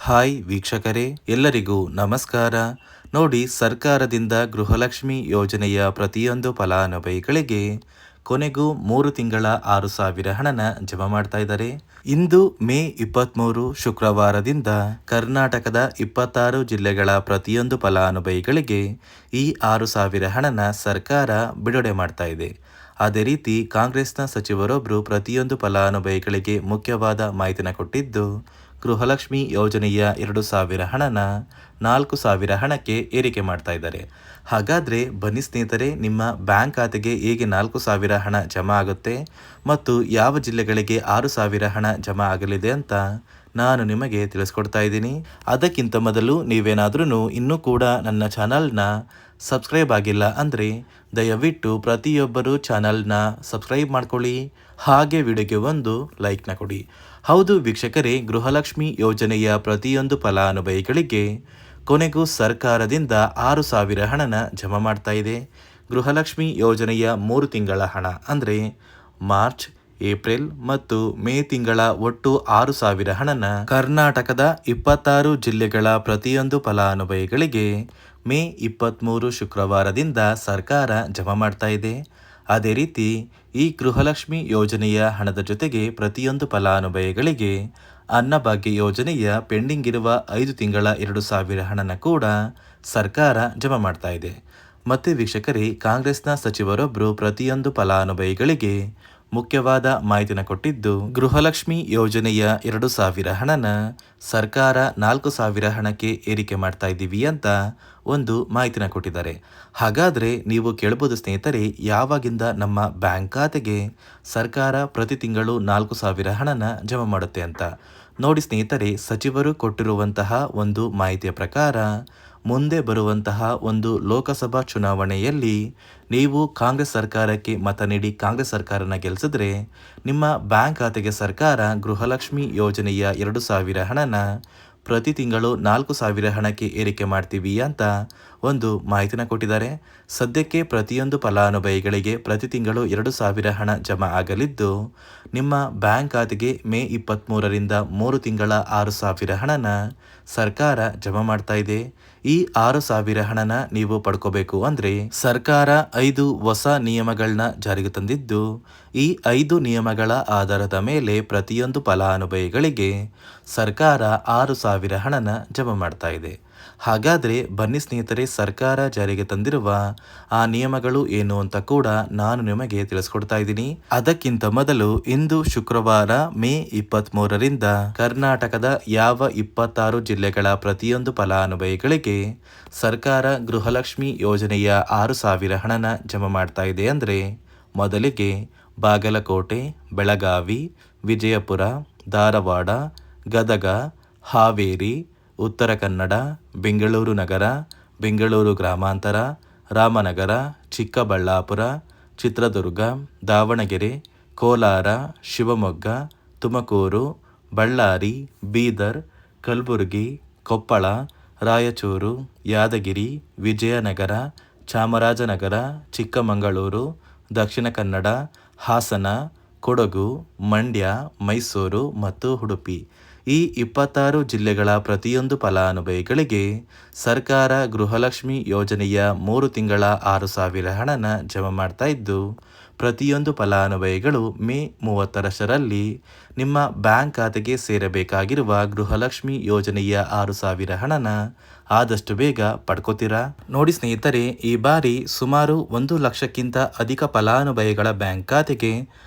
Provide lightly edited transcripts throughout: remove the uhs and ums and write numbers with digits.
Hi ವೀಕ್ಷಕರೇ, ಎಲ್ಲರಿಗೂ ನಮಸ್ಕಾರ. ನೋಡಿ, ಸರ್ಕಾರದಿಂದ ಗೃಹಲಕ್ಷ್ಮಿ ಯೋಜನೆಯ ಪ್ರತಿಯೊಂದು ಫಲಾನುಭವಿಗಳಿಗೆ ಕೊನೆಗೂ 3 ತಿಂಗಳ 6,000 ಹಣನ ಜಮಾ ಮಾಡ್ತಾ ಇದ್ದಾರೆ. ಇಂದು ಮೇ 23 ಶುಕ್ರವಾರದಿಂದ ಕರ್ನಾಟಕದ 26 ಜಿಲ್ಲೆಗಳ ಪ್ರತಿಯೊಂದು ಫಲಾನುಭವಿಗಳಿಗೆ ಈ 6,000 ಹಣನ ಸರ್ಕಾರ ಬಿಡುಗಡೆ ಮಾಡ್ತಾ ಇದೆ. ಅದೇ ರೀತಿ ಕಾಂಗ್ರೆಸ್ನ ಸಚಿವರೊಬ್ಬರು ಪ್ರತಿಯೊಂದು ಫಲಾನುಭವಿಗಳಿಗೆ ಮುಖ್ಯವಾದ ಮಾಹಿತಿನ ಕೊಟ್ಟಿದ್ದು, ಗೃಹಲಕ್ಷ್ಮಿ ಯೋಜನೆಯ 2,000 ಹಣನ 4,000 ಹಣಕ್ಕೆ ಏರಿಕೆ ಮಾಡ್ತಾ ಇದ್ದಾರೆ. ಹಾಗಾದರೆ ಬನ್ನಿ ಸ್ನೇಹಿತರೆ, ನಿಮ್ಮ ಬ್ಯಾಂಕ್ ಖಾತೆಗೆ ಹೇಗೆ 4,000 ಹಣ ಜಮಾ ಆಗುತ್ತೆ ಮತ್ತು ಯಾವ ಜಿಲ್ಲೆಗಳಿಗೆ 6,000 ಹಣ ಜಮಾ ಆಗಲಿದೆ ಅಂತ ನಾನು ನಿಮಗೆ ತಿಳಿಸ್ಕೊಡ್ತಾ ಇದ್ದೀನಿ. ಅದಕ್ಕಿಂತ ಮೊದಲು ನೀವೇನಾದ್ರೂ ಇನ್ನೂ ಕೂಡ ನನ್ನ ಚಾನಲ್ನ ಸಬ್ಸ್ಕ್ರೈಬ್ ಆಗಿಲ್ಲ ಅಂದರೆ ದಯವಿಟ್ಟು ಪ್ರತಿಯೊಬ್ಬರು ಚಾನಲ್ನ ಸಬ್ಸ್ಕ್ರೈಬ್ ಮಾಡ್ಕೊಳ್ಳಿ, ಹಾಗೆ ವಿಡಿಯೋಗೆ ಒಂದು ಲೈಕ್ನ ಕೊಡಿ. ಹೌದು ವೀಕ್ಷಕರೇ, ಗೃಹಲಕ್ಷ್ಮಿ ಯೋಜನೆಯ ಪ್ರತಿಯೊಂದು ಫಲಾನುಭವಿಗಳಿಗೆ ಕೊನೆಗೂ ಸರ್ಕಾರದಿಂದ 6,000 ಹಣನ ಜಮಾ ಮಾಡ್ತಾ ಇದೆ. ಗೃಹಲಕ್ಷ್ಮಿ ಯೋಜನೆಯ 3 ತಿಂಗಳ ಹಣ ಅಂದರೆ ಮಾರ್ಚ್, ಏಪ್ರಿಲ್ ಮತ್ತು ಮೇ ತಿಂಗಳ ಒಟ್ಟು 6,000 ಹಣನ ಕರ್ನಾಟಕದ 26 ಜಿಲ್ಲೆಗಳ ಪ್ರತಿಯೊಂದು ಫಲಾನುಭವಿಗಳಿಗೆ ಮೇ 23 ಶುಕ್ರವಾರದಿಂದ ಸರ್ಕಾರ ಜಮಾ ಮಾಡ್ತಾ ಇದೆ. ಅದೇ ರೀತಿ ಈ ಗೃಹಲಕ್ಷ್ಮಿ ಯೋಜನೆಯ ಹಣದ ಜೊತೆಗೆ ಪ್ರತಿಯೊಂದು ಫಲಾನುಭವಿಗಳಿಗೆ ಅನ್ನಭಾಗ್ಯ ಯೋಜನೆಯ ಪೆಂಡಿಂಗ್ ಇರುವ 5 ತಿಂಗಳ 2,000 ಹಣನ ಕೂಡ ಸರ್ಕಾರ ಜಮಾ ಮಾಡ್ತಾ ಇದೆ. ಮತ್ತೆ ವೀಕ್ಷಕರೇ, ಕಾಂಗ್ರೆಸ್ನ ಸಚಿವರೊಬ್ಬರು ಪ್ರತಿಯೊಂದು ಫಲಾನುಭವಿಗಳಿಗೆ ಮುಖ್ಯವಾದ ಮಾಹಿತಿನ ಕೊಟ್ಟಿದ್ದು, ಗೃಹಲಕ್ಷ್ಮಿ ಯೋಜನೆಯ 2,000 ಹಣನ ಸರ್ಕಾರ 4,000 ಹಣಕ್ಕೆ ಏರಿಕೆ ಮಾಡ್ತಾ ಇದ್ದೀವಿ ಅಂತ ಒಂದು ಮಾಹಿತಿನ ಕೊಟ್ಟಿದ್ದಾರೆ. ಹಾಗಾದರೆ ನೀವು ಕೇಳ್ಬೋದು ಸ್ನೇಹಿತರೆ, ಯಾವಾಗಿಂದ ನಮ್ಮ ಬ್ಯಾಂಕ್ ಖಾತೆಗೆ ಸರ್ಕಾರ ಪ್ರತಿ ತಿಂಗಳು 4,000 ಹಣನ ಜಮಾ ಮಾಡುತ್ತೆ ಅಂತ. ನೋಡಿ ಸ್ನೇಹಿತರೆ, ಸಚಿವರು ಕೊಟ್ಟಿರುವಂತಹ ಒಂದು ಮಾಹಿತಿಯ ಪ್ರಕಾರ ಮುಂದೆ ಬರುವಂತಹ ಒಂದು ಲೋಕಸಭಾ ಚುನಾವಣೆಯಲ್ಲಿ ನೀವು ಕಾಂಗ್ರೆಸ್ ಸರ್ಕಾರಕ್ಕೆ ಮತ ನೀಡಿ ಕಾಂಗ್ರೆಸ್ ಸರ್ಕಾರನ ಗೆಲ್ಲಿಸಿದ್ರೆ ನಿಮ್ಮ ಬ್ಯಾಂಕ್ ಖಾತೆಗೆ ಸರ್ಕಾರ ಗೃಹಲಕ್ಷ್ಮಿ ಯೋಜನೆಯ 2,000 ಹಣನ ಪ್ರತಿ ತಿಂಗಳು 4,000 ಹಣಕ್ಕೆ ಏರಿಕೆ ಮಾಡ್ತೀವಿ ಅಂತ ಒಂದು ಮಾಹಿತಿನ ಕೊಟ್ಟಿದ್ದಾರೆ. ಸದ್ಯಕ್ಕೆ ಪ್ರತಿಯೊಂದು ಫಲಾನುಭವಿಗಳಿಗೆ ಪ್ರತಿ ತಿಂಗಳು 2,000 ಹಣ ಜಮಾ ಆಗಲಿದ್ದು, ನಿಮ್ಮ ಬ್ಯಾಂಕ್ ಖಾತೆಗೆ ಮೇ 23ರಿಂದ 3 ತಿಂಗಳ 6,000 ಹಣನ ಸರ್ಕಾರ ಜಮಾ ಮಾಡ್ತಾ ಇದೆ. ಈ 6,000 ಹಣನ ನೀವು ಪಡ್ಕೋಬೇಕು ಅಂದರೆ ಸರ್ಕಾರ 5 ಹೊಸ ನಿಯಮಗಳನ್ನ ಜಾರಿಗೆ ತಂದಿದ್ದು, ಈ 5 ನಿಯಮಗಳ ಆಧಾರದ ಮೇಲೆ ಪ್ರತಿಯೊಂದು ಫಲಾನುಭವಿಗಳಿಗೆ ಸರ್ಕಾರ 6,000 ಹಣನ ಜಮಾ ಮಾಡ್ತಾ ಇದೆ. ಹಾಗಾದರೆ ಬನ್ನಿ ಸ್ನೇಹಿತರೆ, ಸರ್ಕಾರ ಜಾರಿಗೆ ತಂದಿರುವ ಆ ನಿಯಮಗಳು ಏನು ಅಂತ ಕೂಡ ನಾನು ನಿಮಗೆ ತಿಳಿಸ್ಕೊಡ್ತಾ ಇದ್ದೀನಿ. ಅದಕ್ಕಿಂತ ಮೊದಲು ಇಂದು ಶುಕ್ರವಾರ ಮೇ 23ರಿಂದ ಕರ್ನಾಟಕದ ಯಾವ 26 ಜಿಲ್ಲೆಗಳ ಪ್ರತಿಯೊಂದು ಫಲಾನುಭವಿಗಳಿಗೆ ಸರ್ಕಾರ ಗೃಹಲಕ್ಷ್ಮಿ ಯೋಜನೆಯ 6,000 ಹಣನ ಜಮಾ ಮಾಡ್ತಾ ಇದೆ ಅಂದರೆ, ಮೊದಲಿಗೆ ಬಾಗಲಕೋಟೆ, ಬೆಳಗಾವಿ, ವಿಜಯಪುರ, ಧಾರವಾಡ, ಗದಗ, ಹಾವೇರಿ, ಉತ್ತರ ಕನ್ನಡ, ಬೆಂಗಳೂರು ನಗರ, ಬೆಂಗಳೂರು ಗ್ರಾಮಾಂತರ, ರಾಮನಗರ, ಚಿಕ್ಕಬಳ್ಳಾಪುರ, ಚಿತ್ರದುರ್ಗ, ದಾವಣಗೆರೆ, ಕೋಲಾರ, ಶಿವಮೊಗ್ಗ, ತುಮಕೂರು, ಬಳ್ಳಾರಿ, ಬೀದರ್, ಕಲಬುರಗಿ, ಕೊಪ್ಪಳ, ರಾಯಚೂರು, ಯಾದಗಿರಿ, ವಿಜಯನಗರ, ಚಾಮರಾಜನಗರ, ಚಿಕ್ಕಮಗಳೂರು, ದಕ್ಷಿಣ ಕನ್ನಡ, ಹಾಸನ, ಕೊಡಗು, ಮಂಡ್ಯ, ಮೈಸೂರು ಮತ್ತು ಉಡುಪಿ ಈ 26 ಜಿಲ್ಲೆಗಳ ಪ್ರತಿಯೊಂದು ಫಲಾನುಭವಿಗಳಿಗೆ ಸರ್ಕಾರ ಗೃಹಲಕ್ಷ್ಮಿ ಯೋಜನೆಯ 3 ತಿಂಗಳ 6,000 ಹಣನ ಜಮಾ ಮಾಡ್ತಾ ಇದ್ದು, ಪ್ರತಿಯೊಂದು ಫಲಾನುಭವಿಗಳು ಮೇ 30ರಷ್ಟರಲ್ಲಿ ನಿಮ್ಮ ಬ್ಯಾಂಕ್ ಖಾತೆಗೆ ಸೇರಬೇಕಾಗಿರುವ ಗೃಹಲಕ್ಷ್ಮಿ ಯೋಜನೆಯ 6,000 ಹಣನ ಆದಷ್ಟು ಬೇಗ ಪಡ್ಕೋತೀರಾ. ನೋಡಿ ಸ್ನೇಹಿತರೆ, ಈ ಬಾರಿ ಸುಮಾರು 1 ಲಕ್ಷಕ್ಕಿಂತ ಅಧಿಕ ಫಲಾನುಭವಿಗಳ ಬ್ಯಾಂಕ್ ಖಾತೆಗೆ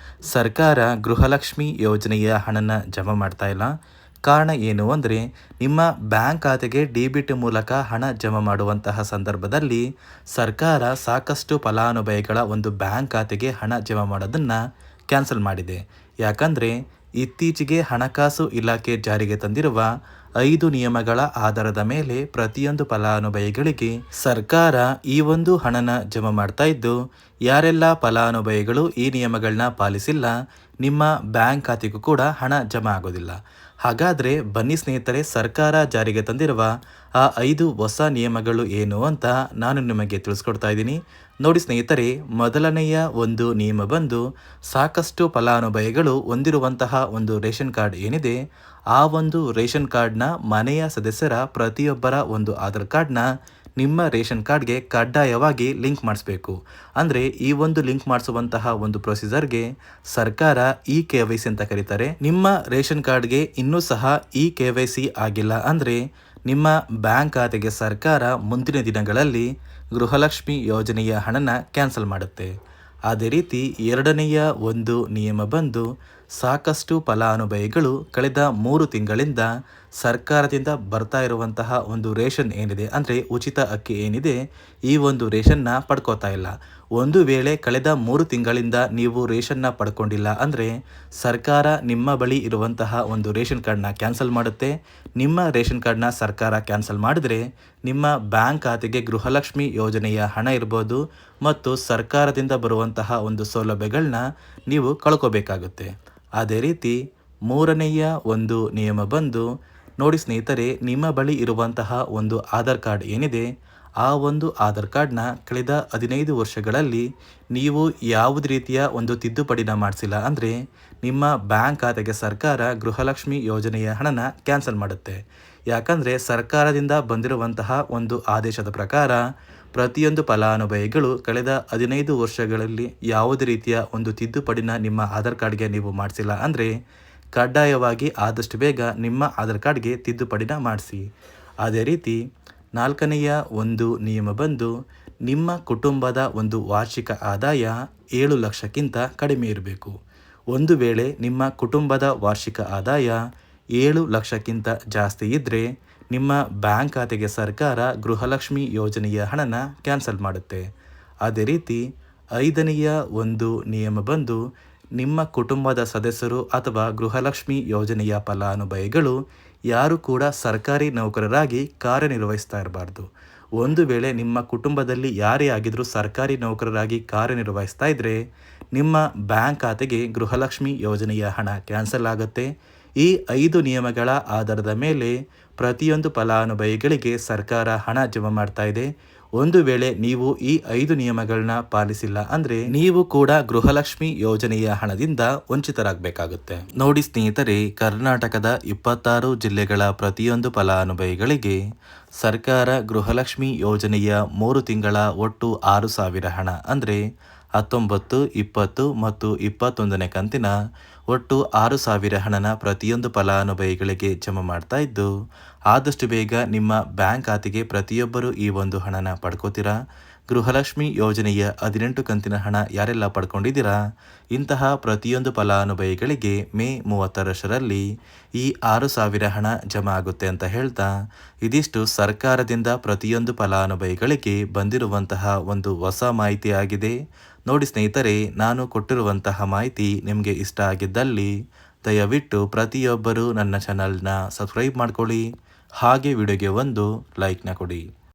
ಸರ್ಕಾರ ಗೃಹಲಕ್ಷ್ಮಿ ಯೋಜನೆಯ ಹಣನ ಜಮಾ ಮಾಡ್ತಾ ಇಲ್ಲ. ಕಾರಣ ಏನು ಅಂದರೆ, ನಿಮ್ಮ ಬ್ಯಾಂಕ್ ಖಾತೆಗೆ ಡೆಬಿಟ್ ಮೂಲಕ ಹಣ ಜಮಾ ಮಾಡುವಂತಹ ಸಂದರ್ಭದಲ್ಲಿ ಸರ್ಕಾರ ಸಾಕಷ್ಟು ಫಲಾನುಭವಿಗಳ ಒಂದು ಬ್ಯಾಂಕ್ ಖಾತೆಗೆ ಹಣ ಜಮಾ ಮಾಡೋದನ್ನು ಕ್ಯಾನ್ಸಲ್ ಮಾಡಿದೆ. ಯಾಕಂದರೆ ಇತ್ತೀಚೆಗೆ ಹಣಕಾಸು ಇಲಾಖೆ ಜಾರಿಗೆ ತಂದಿರುವ 5 ನಿಯಮಗಳ ಆಧಾರದ ಮೇಲೆ ಪ್ರತಿಯೊಂದು ಫಲಾನುಭವಿಗಳಿಗೆ ಸರ್ಕಾರ ಈ ಒಂದು ಹಣನ ಜಮಾ ಮಾಡ್ತಾ ಇದ್ದು, ಯಾರೆಲ್ಲ ಫಲಾನುಭವಿಗಳು ಈ ನಿಯಮಗಳನ್ನ ಪಾಲಿಸಿಲ್ಲ ನಿಮ್ಮ ಬ್ಯಾಂಕ್ ಖಾತೆಗೂ ಕೂಡ ಹಣ ಜಮಾ ಆಗೋದಿಲ್ಲ. ಹಾಗಾದರೆ ಬನ್ನಿ ಸ್ನೇಹಿತರೆ, ಸರ್ಕಾರ ಜಾರಿಗೆ ತಂದಿರುವ ಆ 5 ಹೊಸ ನಿಯಮಗಳು ಏನು ಅಂತ ನಾನು ನಿಮಗೆ ತಿಳಿಸ್ಕೊಡ್ತಾ ಇದ್ದೀನಿ. ನೋಡಿ ಸ್ನೇಹಿತರೆ, ಮೊದಲನೆಯ ಒಂದು ನಿಯಮ ಬಂದು ಸಾಕಷ್ಟು ಫಲಾನುಭವಿಗಳು ಹೊಂದಿರುವಂತಹ ಒಂದು ರೇಷನ್ ಕಾರ್ಡ್ ಏನಿದೆ, ಆ ಒಂದು ರೇಷನ್ ಕಾರ್ಡ್ನ ಮನೆಯ ಸದಸ್ಯರ ಪ್ರತಿಯೊಬ್ಬರ ಒಂದು ಆಧಾರ್ ಕಾರ್ಡ್ನ ನಿಮ್ಮ ರೇಷನ್ ಕಾರ್ಡ್ಗೆ ಕಡ್ಡಾಯವಾಗಿ ಲಿಂಕ್ ಮಾಡಿಸ್ಬೇಕು. ಅಂದರೆ ಈ ಒಂದು ಲಿಂಕ್ ಮಾಡಿಸುವಂತಹ ಒಂದು ಪ್ರೊಸೀಜರ್ಗೆ ಸರ್ಕಾರ KYC ಅಂತ ಕರೀತಾರೆ. ನಿಮ್ಮ ರೇಷನ್ ಕಾರ್ಡ್ಗೆ ಇನ್ನೂ ಸಹ KYC ಆಗಿಲ್ಲ ಅಂದರೆ ನಿಮ್ಮ ಬ್ಯಾಂಕ್ ಖಾತೆಗೆ ಸರ್ಕಾರ ಮುಂದಿನ ದಿನಗಳಲ್ಲಿ ಗೃಹಲಕ್ಷ್ಮಿ ಯೋಜನೆಯ ಹಣನ ಕ್ಯಾನ್ಸಲ್ ಮಾಡುತ್ತೆ. ಅದೇ ರೀತಿ ಎರಡನೆಯ ಒಂದು ನಿಯಮ ಬಂದು ಸಾಕಷ್ಟು ಫಲಾನುಭವಿಗಳು ಕಳೆದ 3 ತಿಂಗಳಿಂದ ಸರ್ಕಾರದಿಂದ ಬರ್ತಾ ಇರುವಂತಹ ಒಂದು ರೇಷನ್ ಏನಿದೆ, ಅಂದರೆ ಉಚಿತ ಅಕ್ಕಿ ಏನಿದೆ, ಈ ಒಂದು ರೇಷನ್ನ ಪಡ್ಕೋತಾ ಇಲ್ಲ. ಒಂದು ವೇಳೆ ಕಳೆದ 3 ತಿಂಗಳಿಂದ ನೀವು ರೇಷನ್ನ ಪಡ್ಕೊಂಡಿಲ್ಲ ಅಂದರೆ ಸರ್ಕಾರ ನಿಮ್ಮ ಬಳಿ ಇರುವಂತಹ ಒಂದು ರೇಷನ್ ಕಾರ್ಡ್ನ ಕ್ಯಾನ್ಸಲ್ ಮಾಡುತ್ತೆ. ನಿಮ್ಮ ರೇಷನ್ ಕಾರ್ಡ್ನ ಸರ್ಕಾರ ಕ್ಯಾನ್ಸಲ್ ಮಾಡಿದರೆ ನಿಮ್ಮ ಬ್ಯಾಂಕ್ ಖಾತೆಗೆ ಗೃಹಲಕ್ಷ್ಮಿ ಯೋಜನೆಯ ಹಣ ಇರ್ಬೋದು ಮತ್ತು ಸರ್ಕಾರದಿಂದ ಬರುವಂತಹ ಒಂದು ಸೌಲಭ್ಯಗಳನ್ನ ನೀವು ಕಳ್ಕೋಬೇಕಾಗುತ್ತೆ. ಅದೇ ರೀತಿ ಮೂರನೆಯ ಒಂದು ನಿಯಮ ಬಂದು ನೋಡಿ ಸ್ನೇಹಿತರೆ, ನಿಮ್ಮ ಬಳಿ ಇರುವಂತಹ ಒಂದು ಆಧಾರ್ ಕಾರ್ಡ್ ಏನಿದೆ, ಆ ಒಂದು ಆಧಾರ್ ಕಾರ್ಡ್ನ ಕಳೆದ 15 ವರ್ಷಗಳಲ್ಲಿ ನೀವು ಯಾವುದೇ ರೀತಿಯ ಒಂದು ತಿದ್ದುಪಡಿನ ಮಾಡಿಸಿಲ್ಲ ಅಂದರೆ ನಿಮ್ಮ ಬ್ಯಾಂಕ್ ಖಾತೆಗೆ ಸರ್ಕಾರ ಗೃಹಲಕ್ಷ್ಮಿ ಯೋಜನೆಯ ಹಣನ ಕ್ಯಾನ್ಸಲ್ ಮಾಡುತ್ತೆ. ಯಾಕಂದರೆ ಸರ್ಕಾರದಿಂದ ಬಂದಿರುವಂತಹ ಒಂದು ಆದೇಶದ ಪ್ರಕಾರ ಪ್ರತಿಯೊಂದು ಫಲಾನುಭವಿಗಳು ಕಳೆದ 15 ವರ್ಷಗಳಲ್ಲಿ ಯಾವುದೇ ರೀತಿಯ ಒಂದು ತಿದ್ದುಪಡಿನ ನಿಮ್ಮ ಆಧಾರ್ ಕಾರ್ಡ್ಗೆ ನೀವು ಮಾಡಿಸಿಲ್ಲ ಅಂದರೆ ಕಡ್ಡಾಯವಾಗಿ ಆದಷ್ಟು ಬೇಗ ನಿಮ್ಮ ಆಧಾರ್ ಕಾರ್ಡ್ಗೆ ತಿದ್ದುಪಡಿನ ಮಾಡಿಸಿ. ಅದೇ ರೀತಿ ನಾಲ್ಕನೆಯ ಒಂದು ನಿಯಮ ಬಂದು ನಿಮ್ಮ ಕುಟುಂಬದ ಒಂದು ವಾರ್ಷಿಕ ಆದಾಯ 7 ಲಕ್ಷಕ್ಕಿಂತ ಕಡಿಮೆ ಇರಬೇಕು. ಒಂದು ವೇಳೆ ನಿಮ್ಮ ಕುಟುಂಬದ ವಾರ್ಷಿಕ ಆದಾಯ 7 ಲಕ್ಷಕ್ಕಿಂತ ಜಾಸ್ತಿ ಇದ್ದರೆ ನಿಮ್ಮ ಬ್ಯಾಂಕ್ ಖಾತೆಗೆ ಸರ್ಕಾರ ಗೃಹಲಕ್ಷ್ಮಿ ಯೋಜನೆಯ ಹಣನ ಕ್ಯಾನ್ಸಲ್ ಮಾಡುತ್ತೆ. ಅದೇ ರೀತಿ ಐದನೆಯ ಒಂದು ನಿಯಮ ಬಂದು ನಿಮ್ಮ ಕುಟುಂಬದ ಸದಸ್ಯರು ಅಥವಾ ಗೃಹಲಕ್ಷ್ಮಿ ಯೋಜನೆಯ ಫಲಾನುಭವಿಗಳು ಯಾರು ಕೂಡ ಸರ್ಕಾರಿ ನೌಕರರಾಗಿ ಕಾರ್ಯನಿರ್ವಹಿಸ್ತಾ ಇರಬಾರ್ದು. ಒಂದು ವೇಳೆ ನಿಮ್ಮ ಕುಟುಂಬದಲ್ಲಿ ಯಾರೇ ಆಗಿದ್ರೂ ಸರ್ಕಾರಿ ನೌಕರರಾಗಿ ಕಾರ್ಯನಿರ್ವಹಿಸ್ತಾ ಇದ್ದರೆ ನಿಮ್ಮ ಬ್ಯಾಂಕ್ ಖಾತೆಗೆ ಗೃಹಲಕ್ಷ್ಮಿ ಯೋಜನೆಯ ಹಣ ಕ್ಯಾನ್ಸಲ್ ಆಗುತ್ತೆ. ಈ 5 ನಿಯಮಗಳ ಆಧಾರದ ಮೇಲೆ ಪ್ರತಿಯೊಂದು ಫಲಾನುಭವಿಗಳಿಗೆ ಸರ್ಕಾರ ಹಣ ಜಮಾ ಮಾಡ್ತಾ ಇದೆ. ಒಂದು ವೇಳೆ ನೀವು ಈ 5 ನಿಯಮಗಳನ್ನ ಪಾಲಿಸಿಲ್ಲ ಅಂದರೆ ನೀವು ಕೂಡ ಗೃಹಲಕ್ಷ್ಮಿ ಯೋಜನೆಯ ಹಣದಿಂದ ವಂಚಿತರಾಗಬೇಕಾಗುತ್ತೆ. ನೋಡಿ ಸ್ನೇಹಿತರೆ, ಕರ್ನಾಟಕದ 26 ಜಿಲ್ಲೆಗಳ ಪ್ರತಿಯೊಂದು ಫಲಾನುಭವಿಗಳಿಗೆ ಸರ್ಕಾರ ಗೃಹಲಕ್ಷ್ಮಿ ಯೋಜನೆಯ 3 ತಿಂಗಳ ಒಟ್ಟು 6,000 ಹಣ ಅಂದರೆ 19, 20 ಮತ್ತು 21ನೇ ಕಂತಿನ ಒಟ್ಟು 6,000 ಹಣನ ಪ್ರತಿಯೊಂದು ಫಲಾನುಭವಿಗಳಿಗೆ ಜಮಾ ಮಾಡ್ತಾ ಇದ್ದು, ಆದಷ್ಟು ಬೇಗ ನಿಮ್ಮ ಬ್ಯಾಂಕ್ ಖಾತೆಗೆ ಪ್ರತಿಯೊಬ್ಬರು ಈ ಒಂದು ಹಣನ ಪಡ್ಕೋತೀರಾ. ಗೃಹಲಕ್ಷ್ಮಿ ಯೋಜನೆಯ 18 ಕಂತಿನ ಹಣ ಯಾರೆಲ್ಲ ಪಡ್ಕೊಂಡಿದ್ದೀರಾ, ಇಂತಹ ಪ್ರತಿಯೊಂದು ಫಲಾನುಭವಿಗಳಿಗೆ ಮೇ 30ರಷ್ಟರಲ್ಲಿ ಈ 6,000 ಹಣ ಜಮಾ ಆಗುತ್ತೆ ಅಂತ ಹೇಳ್ತಾ, ಇದಿಷ್ಟು ಸರ್ಕಾರದಿಂದ ಪ್ರತಿಯೊಂದು ಫಲಾನುಭವಿಗಳಿಗೆ ಬಂದಿರುವಂತಹ ಒಂದು ಹೊಸ ಮಾಹಿತಿ ಆಗಿದೆ. ನೋಡಿ ಸ್ನೇಹಿತರೆ, ನಾನು ಕೊಟ್ಟಿರುವಂತಹ ಮಾಹಿತಿ ನಿಮಗೆ ಇಷ್ಟ ಆಗಿದ್ದಲ್ಲಿ ದಯವಿಟ್ಟು ಪ್ರತಿಯೊಬ್ಬರು ನನ್ನ ಚಾನಲ್ನ ಸಬ್ಸ್ಕ್ರೈಬ್ ಮಾಡ್ಕೊಳ್ಳಿ, ಹಾಗೆ ವಿಡಿಯೋಗೆ ಒಂದು ಲೈಕ್ನ ಕೊಡಿ.